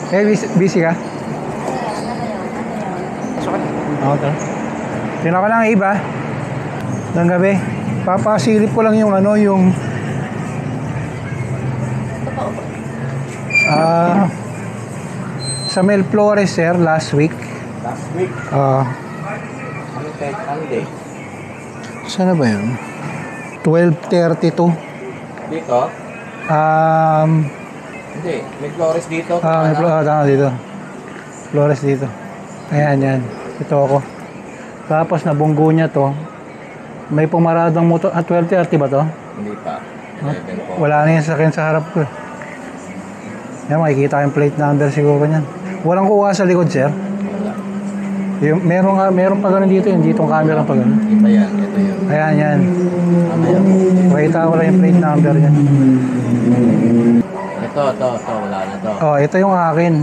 Eh, busy ka? Oo, tara. Tingnan ko lang, iba. Ng gabi. Papasilip ko lang yung ano, yung... sa Mel Flores, sir, last week. Last week? Ano kahit Sunday? Sana ba yun? 12:32. Dito? Hindi, may Flores dito. May tama dito. Flores dito. Ayan, yan. Ito ako. Tapos nabunggo niya to. May pumaradang motor. 12:30 ba to? Hindi pa. 11 po. Wala na yung sakyan sa harap ko. Yan, makikita yung plate number siguro niyan. Walang kuha sa likod, sir. Wala. Yung, meron pa ganun dito. Yung ditong camera pa ganun. Iba yan, ito yun. Ayan, yan. Ano yan? Makita ko lang yung plate number niyan. Ito, wala na to. Oh, ito yung akin.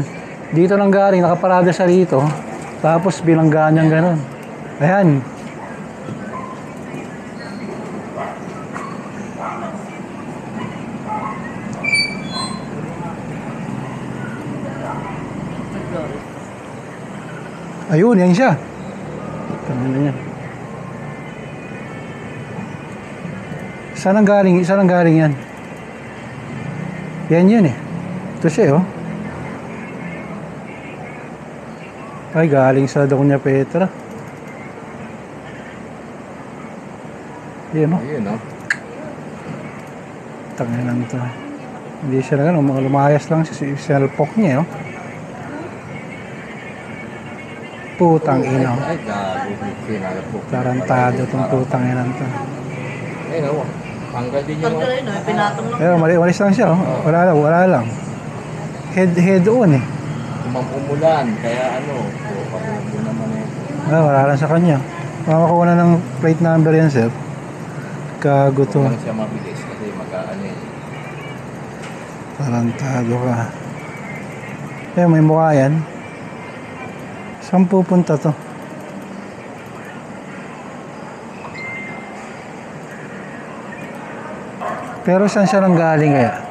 Dito lang galing, nakaparada sa rito. Tapos bilanggaan niyang ganun. Ayan. Ayun, yan siya. Tama yan. Saan ang galing? Saan ang galing yan? Yan yun eh. Ito siya oh. Ay, galing sa Doña Petra. Yan oh. Ayun, no? Tangin lang ito. Hindi siya na gano'n. Lumayas lang siya. Selpok niya oh. Putang ina. Ay, gago. Sinala po. Tarantado itong putang ina ito. Ayun, no? Tanggal din yung... Pinatong lang. Pero malis lang siya oh. Wala lang. Head on eh. Umulan, kaya ano, pag-ubo naman eh. Wala lang sa kanya. Makakuha na ng plate number yan, sir. Gago to. Huwag lang siya mabilis kasi mag-ano eh. Tarantado ka. Eh, may mukha yan. Saan pupunta to? Pero saan siya nang galing kaya?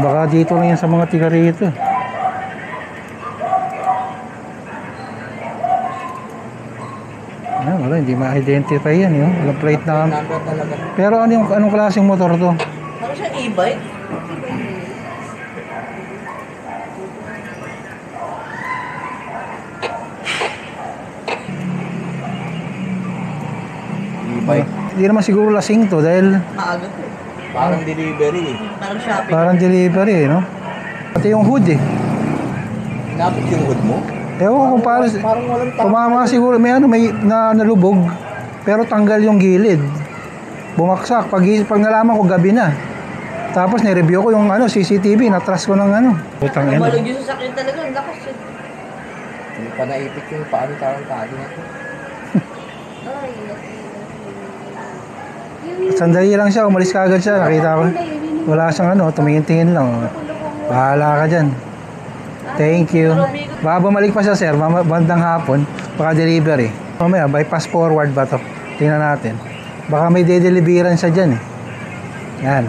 Baka dito lang yan sa mga tiga rito. Wala, hindi ma-identify yan. Walang plate na. Number talaga. Pero anong klaseng motor to? Ano siya, e-bike? E-bike. Hindi naman siguro lasing to dahil Maaga to. Parang delivery eh. Parang shopping. parang delivery, no? Pati yung hood eh. Inapit yung hood mo? Ewan ko kung paano. Parang walang Tumama siguro, may nalubog, pero tanggal yung gilid. Bumaksak. Pag nalaman ko, gabi na. Tapos nireview ko yung CCTV, natras ko ng Putang ina. Malag yung sasakyan talaga, ang lakas yun. Hindi pa naipit yung paano tarantado na ito. Sandali lang siya, umalis ka agad siya. Nakita ko. Wala siyang tumingin-tingin lang. Bahala ka dyan. Thank you. Baka bumalik pa siya, sir, bandang hapon. Baka delivery. Mamaya, bypass forward ba to? Tingnan natin. Baka may de-deliveran siya dyan eh. Yan.